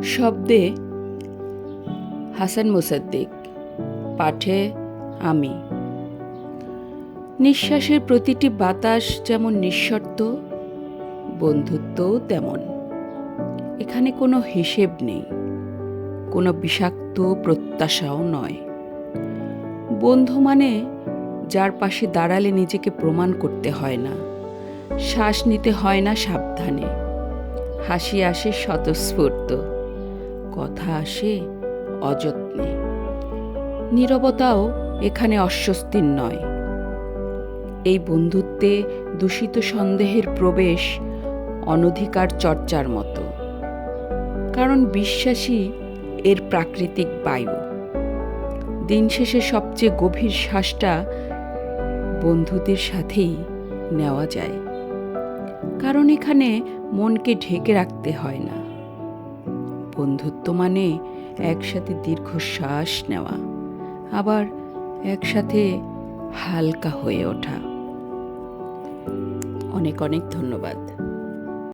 শব্দে হাসান মুসাদ্দিক, পাঠে আমি। নিঃশ্বাসের প্রতিটি বাতাস যেমন নিঃশর্ত, বন্ধুত্বও তেমন। এখানে কোনো হিসেব নেই, কোনো বিষাক্ত প্রত্যাশাও নয়। বন্ধু মানে যার পাশে দাঁড়ালে নিজেকে প্রমাণ করতে হয় না, শ্বাস নিতে হয় না সাবধানে, হাসি আসে স্বতঃস্ফূর্ত, কথা আসে অযত্নে। নীরবতাও এখানে অস্বস্তির নয়। এই বন্ধুত্বে দূষিত সন্দেহের প্রবেশ অনধিকার চর্চার মতো, কারণ বিশ্বাসী এর প্রাকৃতিক বায়ু। দিন শেষে সবচেয়ে গভীর শ্বাসটা বন্ধুদের সাথেই নেওয়া যায়, কারণ এখানে মনকে ঢেকে রাখতে হয় না। বন্ধুত্ব মানে একসাথে দীর্ঘশ্বাস নেওয়া, আবার একসাথে হালকা হয়ে ওঠা। অনেক অনেক ধন্যবাদ।